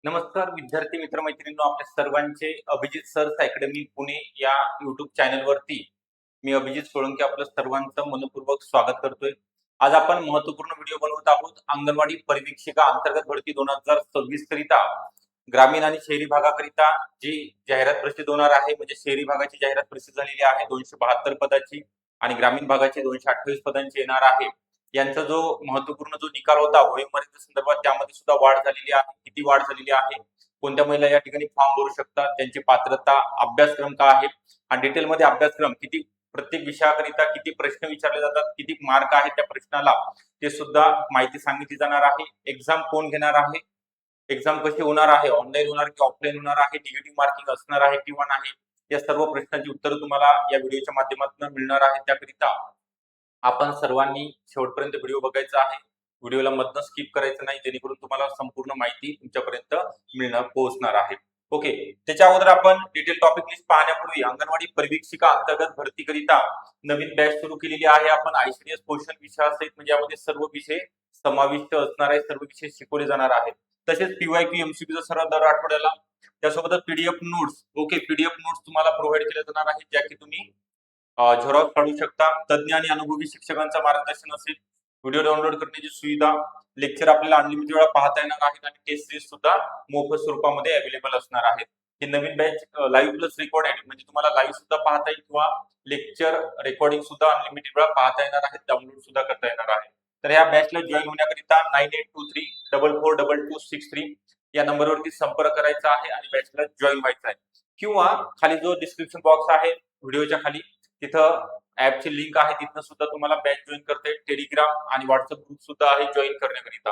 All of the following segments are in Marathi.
नमस्कार विद्यार्थी मित्र मैत्रिणींनो, आपल्या सर्वांचे अभिजित सर्च अकॅडमी पुणे या युट्यूब चॅनलवरती मी अभिजित सोळंके आपलं सर्वांचं मनपूर्वक स्वागत करतोय. आज आपण महत्त्वपूर्ण व्हिडिओ बनवत आहोत. अंगणवाडी परिवीक्षिका अंतर्गत भरती 2026 करिता ग्रामीण आणि शहरी भागाकरिता जी जाहिरात प्रसिद्ध होणार आहे, म्हणजे शहरी भागाची जाहिरात प्रसिद्ध झालेली आहे 272 पदाची आणि ग्रामीण भागाची 228 पदांची येणार आहे. यांचा जो महत्त्वपूर्ण जो निकाल होता वयोमर्यादे संदर्भात, त्यामध्ये सुद्धा वाढ झालेली आहे. किती वाढ झालेली आहे, कोणत्या महिला या ठिकाणी फॉर्म भरू शकतात, त्यांची पात्रता, अभ्यासक्रम काय आहे आणि डिटेलमध्ये अभ्यासक्रम किती, प्रत्येक विषयाकरिता किती प्रश्न विचारले जातात, किती मार्क आहेत त्या प्रश्नाला, ते सुद्धा माहिती सांगितली जाणार आहे. एक्झाम कोण घेणार आहे, एक्झाम कशी होणार आहे, ऑनलाईन होणार की ऑफलाईन होणार आहे, निगेटिव्ह मार्किंग असणार आहे किंवा नाही, या सर्व प्रश्नांची उत्तरं तुम्हाला या व्हिडिओच्या माध्यमातून मिळणार आहे. त्याकरिता आपण सर्वांनी शेवटपर्यंत व्हिडिओ बघायचा आहे. व्हिडिओला मधनं स्किप करायचं नाही, जेणेकरून तुम्हाला संपूर्ण माहिती तुमच्यापर्यंत पोहोचणार आहे. ओके, त्याच्या अगोदर आपण डिटेल टॉपिक लिस्ट पाहण्यापूर्वी अंगणवाडी परिवीक्षिका अंतर्गत भरतीकरिता नवीन बॅच सुरू केलेली आहे. आपण आयसीडीएस पोषण विषयासहित, म्हणजे यामध्ये सर्व विषय समाविष्ट असणार आहेत, सर्व विषय शिकवले जाणार आहेत. तसेच पीवायक्यू एमसीक्यूचा सराव दर आठवड्याला, त्यासोबतच PDF notes, okay, PDF notes तुम्हाला प्रोव्हाइड केल्या जाणार आहेत, ज्या की तुम्ही झेरॉक्स काढू शकता. तज्ञ आणि अनुभवी शिक्षकांचं मार्गदर्शन असेल. व्हिडिओ डाउनलोड करण्याची सुविधा, लेक्चर आपल्याला अनलिमिटेड वेळा पाहता येणार आहेत आणि टेस्ट सीरीज सुद्धा मोफत स्वरूपामध्ये अवेलेबल असणार आहेत. ही नवीन बॅच लाईव्ह प्लस रेकॉर्ड आहे, म्हणजे तुम्हाला लाईव्ह सुद्धा पाहता येईल किंवा लेक्चर रेकॉर्डिंग सुद्धा अनलिमिटेड वेळा पाहता येणार आहे, डाउनलोड सुद्धा करता येणार आहे. तर या बॅचला जॉईन होण्याकरिता 9823442263 या नंबरवरती संपर्क करायचा आहे आणि बॅचला जॉईन व्हायचा आहे. किंवा खाली जो डिस्क्रिप्शन बॉक्स आहे व्हिडिओच्या खाली, तिथं ऍपची लिंक आहे, तिथनं सुद्धा तुम्हाला बॅच जॉईन करता येईल. टेलिग्राम आणि व्हॉट्सअप ग्रुप सुद्धा आहे जॉईन करण्याकरिता.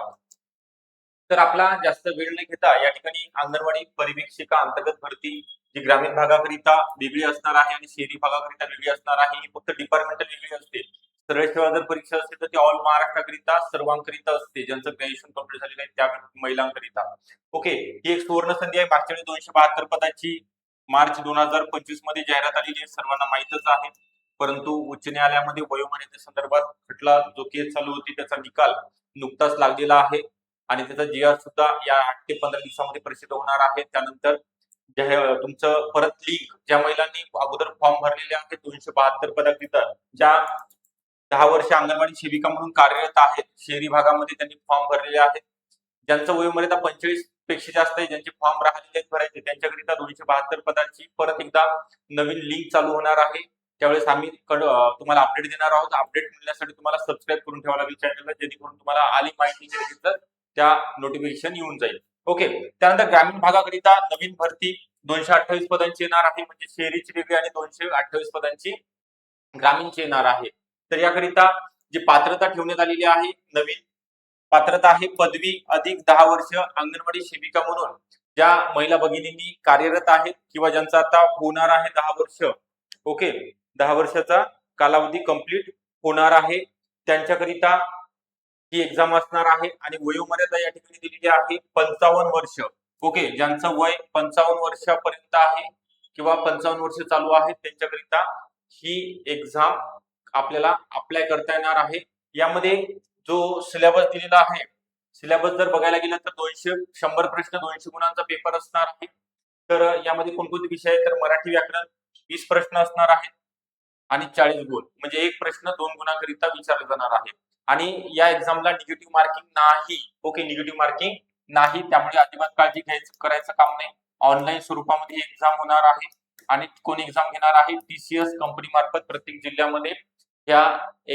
तर आपला जास्त वेळ न घेता या ठिकाणी अंगणवाडी परिवीक्षिका अंतर्गत भरती जी ग्रामीण भागाकरिता वेगळी असणार आहे आणि शहरी भागाकरिता वेगळी असणार आहे. ही फक्त डिपार्टमेंटल वेगळी असते. सरळ सेवा जर परीक्षा असेल तर ती ऑल महाराष्ट्राकरिता सर्वांकरिता असते, ज्यांचं ग्रॅज्युएशन कंप्लीट झालेलं आहे त्या महिलांकरिता. ओके, ही एक सुवर्ण संधी आहे. मागच्या वेळी 272 पदाची मार्च 2025 मध्ये जाहिरात आलेली आहे, सर्वांना माहितच आहे. परंतु उच्च न्यायालयामध्ये वयोमर्यादेसंदर्भात खटला जो केस चालू होती, त्याचा निकाल नुकताच लागलेला आहे आणि त्याचा जीआर सुद्धा या 8 ते 15 दिवसामध्ये प्रसिद्ध होणार आहे. त्यानंतर तुमचं परत लिंक, ज्या महिलांनी अगोदर फॉर्म भरलेले आहेत 272 पदाकरिता, ज्या 10 वर्ष अंगणवाडी सेविका म्हणून कार्यरत आहेत, शहरी भागामध्ये त्यांनी फॉर्म भरलेले आहेत, ज्यांचं वयोमर्यादा 45 पेक्षा जास्त आहे, ज्यांचे फॉर्म राहिलेले आहेत भरायचे, त्यांच्याकरिता 272 पदांची परत एकदा नवीन लिंक चालू होणार आहे. त्यावेळेस आम्ही तुम्हाला अपडेट देणार आहोत. अपडेट मिळण्यासाठी तुम्हाला सबस्क्राईब करून ठेवावं लागेल चॅनलला, जेणेकरून तुम्हाला आली माहिती त्या नोटिफिकेशन येऊन जाईल. ओके, त्यानंतर ग्रामीण भागाकरिता नवीन भरती 228 पदांची येणार आहे, म्हणजे शहरीची वेगळी आणि 228 पदांची ग्रामीणची येणार आहे. तर याकरिता जी पात्रता ठेवण्यात आलेली आहे, नवीन पात्रता आहे पदवी अधिक 10 वर्ष अंगणवाडी सेविका म्हणून ज्या महिला भगिनींनी कार्यरत आहेत किंवा ज्यांचा आता होणार आहे 10 वर्ष, ओके, 10 वर्षाचा कालावधी कंप्लीट होणार आहे, त्यांच्याकरिता ही एक्झाम असणार आहे. आणि वयोमर्यादा या ठिकाणी दिलेली आहे 55 वर्ष. ओके, ज्यांचं वय 55 वर्षापर्यंत आहे किंवा 55 वर्ष चालू आहेत, त्यांच्याकरिता ही एक्झाम आपल्याला अप्लाय करता येणार आहे. यामध्ये जो सिलेबस दिलेला आहे, सिलेबस जर बघायला गेलं तर 100 प्रश्न 200 गुणांचा पेपर असणार आहे. तर यामध्ये कोणकोणते विषय आहेत, तर मराठी व्याकरण 20 प्रश्न असणार आहेत आणि 40 गुण, म्हणजे एक प्रश्न 2 गुणांकरिता विचारला जाणार आहे. आणि या एक्झामला निगेटिव्ह मार्किंग नाही. ओके, निगेटिव्ह मार्किंग नाही, त्यामुळे अजिबात काळजी करायचं काम नाही. ऑनलाईन स्वरूपामध्ये ही एक्झाम होणार आहे. आणि कोण एक्झाम घेणार आहे, टीसीएस कंपनी मार्फत प्रत्येक जिल्ह्यामध्ये या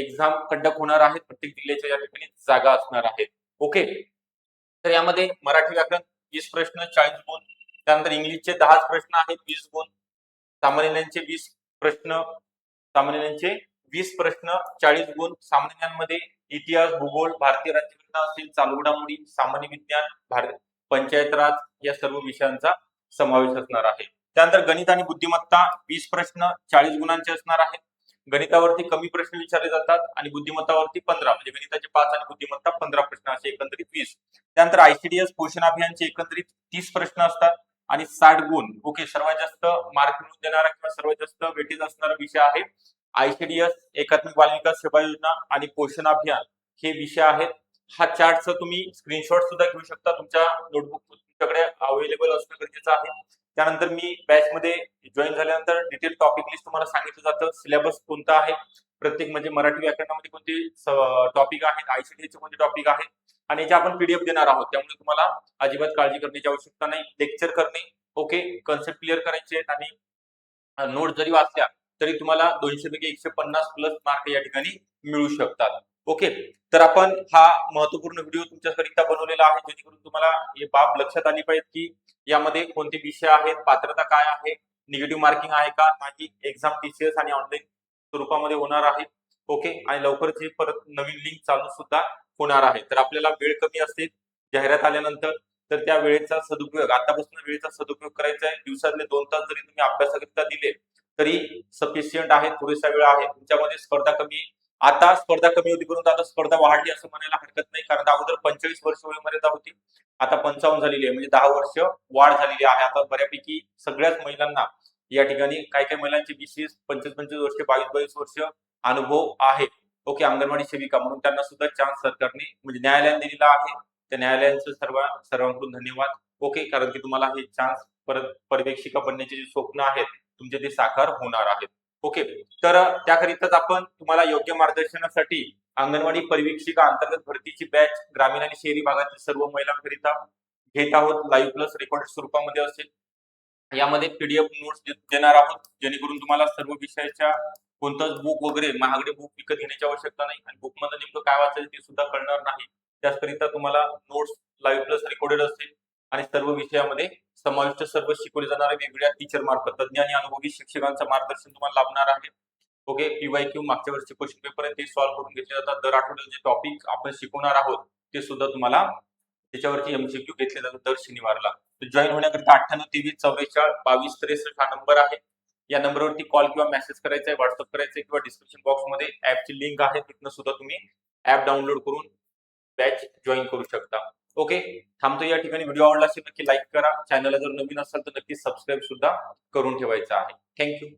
एक्झाम कंडक्ट होणार आहेत. प्रत्येक जिल्ह्याच्या या ठिकाणी जागा असणार आहेत. ओके, तर यामध्ये मराठी व्याकरण 20 प्रश्न 40 गुण, त्यानंतर इंग्लिशचे 10 प्रश्न आहेत 20 गुण, सामान्य ज्ञानाचे 20 प्रश्न, सामान्य ज्ञानाचे 20 प्रश्न 40 गुण, सामान्य ज्ञानमध्ये इतिहास, भूगोल, भारतीय राज्यघटना असेल, चालू घडामोडी, सामान्य विज्ञान, पंचायत राज या सर्व विषयांचा समावेश असणार आहे. त्यानंतर गणित आणि बुद्धिमत्ता 20 प्रश्न 40 गुणांचे असणार आहेत. गणितावरती कमी प्रश्न विचारले जातात आणि बुद्धिमत्तावरती 15, म्हणजे गणिताचे 5 आणि बुद्धिमत्ता 15 प्रश्न, असे एकंदरीत 20. त्यानंतर आयसीडीएस पोषण अभियानचे एकंदरीत 30 प्रश्न असतात आणि 60 गुण. ओके, सर्वात जास्त मार्क मिळवून देणारा किंवा सर्वात जास्त वेटेज असणारा विषय आहे आयसीडीएस, एकात्मिक बाल विकास सेवा योजना आणि पोषण अभियान हे विषय आहेत. हा चार्टचा तुम्ही स्क्रीनशॉट सुद्धा घेऊ शकता. तुमच्या नोटबुक तुमच्याकडे अवेलेबल असणं गरजेचं आहे. त्यानंतर मी बॅच मध्ये जॉईन झाल्यानंतर डिटेल टॉपिक लिस्ट तुम्हाला सांगितलं जातं. सिलेबस कोणता आहे, प्रत्येक म्हणजे मराठी व्याकरणामध्ये कोणते टॉपिक आहेत, आयसीटीचे कोणते टॉपिक आहेत आणि याचे आपण पीडीएफ देणार आहोत. त्यामुळे तुम्हाला अजिबात काळजी करण्याची आवश्यकता नाही. लेक्चर करणे, ओके, कन्सेप्ट क्लिअर करायचे आणि नोट जरी वाचल्या तरी तुम्हाला 200 पैकी 150 प्लस मार्क या ठिकाणी मिळू शकतात. ओके, तर आपण हा महत्वपूर्ण व्हिडिओ तुमच्याकरिता बनवलेला आहे जेणेकरून तुम्हाला हे बाब लक्षात आली पाहिजे की यामध्ये कोणते विषय आहेत, पात्रता काय आहे, निगेटिव्ह मार्किंग आहे का नाही, एक्झाम टीसीएस आणि ऑनलाईन स्वरूपामध्ये होणार आहे. ओके, आणि लवकरच ही परत नवीन लिंक चालू सुद्धा होणार आहे. तर आपल्याला वेळ कमी असते जाहिरात आल्यानंतर, तर त्या वेळेचा सदुपयोग, आतापासून वेळेचा सदुपयोग करायचा आहे. दिवसातले 2 तास जरी तुम्ही अभ्यासाकरिता दिले तरी सफिशियंट आहे, पुरेसा वेळ आहे. तुमच्यामध्ये स्पर्धा कमी आहे. आता स्पर्धा कमी होती, परंतु आता स्पर्धा वाढली असं म्हणायला हरकत नाही. कारण अगोदर 45 वर्ष वयोमर्यादा होती, आता 55 झालेली आहे, म्हणजे 10 वर्ष वाढ झालेली आहे. आता बऱ्यापैकी सगळ्याच महिलांना या ठिकाणी काही महिलांचे 20-20, 25-25 वर्ष, 22-22 वर्ष अनुभव आहे. ओके, अंगणवाडी सेविका म्हणून त्यांना सुद्धा चान्स सरकारने म्हणजे न्यायालयाने दिलेला आहे. त्या न्यायालयांचं सर्वांकडून धन्यवाद. ओके, कारण की तुम्हाला हे चान्स परत पर्यवेक्षिका बनण्याचे जे स्वप्न आहेत तुमचे ते साकार होणार आहेत. ओके, तर त्याकरिताच आपण तुम्हाला योग्य मार्गदर्शनासाठी अंगणवाडी पर्यवेक्षिका अंतर्गत भरतीची बॅच ग्रामीण आणि शहरी भागातील सर्व महिलांकरिता घेत आहोत. लाईव्ह प्लस रेकॉर्ड स्वरूपामध्ये असेल. यामध्ये पीडीएफ नोट्स देणार आहोत जेणेकरून तुम्हाला सर्व विषयाच्या कोणतंच बुक वगैरे महागडे बुक विकत घेण्याची आवश्यकता नाही आणि बुक मध्ये नेमकं काय वाचायचं ते सुद्धा कळणार नाही. त्याकरिता तुम्हाला नोट्स लाईव्ह प्लस रेकॉर्डेड असतील आणि सर्व विषयामध्ये समाविष्ट सर्व शिकवले जाणारे वेगवेगळ्या टीचर मार्फत तज्ञ आणि अनुभवी शिक्षकांचं मार्गदर्शन तुम्हाला लाभणार आहे. ओके, पीवायक्यू मागच्या वर्षी क्वेश्चन पेपर आहे ते सॉल्व्ह करून घेतले जातात. दर आठवड्याला जे टॉपिक आपण शिकवणार आहोत ते सुद्धा तुम्हाला त्याच्यावरती एमसीक्यू घेतले जातात दर शनिवारला. जॉईन होण्याकरिता 9823442263 हा नंबर आहे. या नंबरवरती कॉल किंवा मेसेज करायचा आहे, व्हॉट्सअप करायचा आहे किंवा डिस्क्रिप्शन बॉक्स मध्ये ऍपची लिंक आहे, तिथनं सुद्धा तुम्ही ऍप डाउनलोड करून बॅच जॉईन करू शकता. ओके, थांबतो या ठिकाणी. व्हिडिओ आवडला असेल नक्की लाईक करा. चॅनलला जर नवीन असाल तर नक्की सबस्क्राईब सुद्धा करून ठेवायचं आहे. थँक्यू.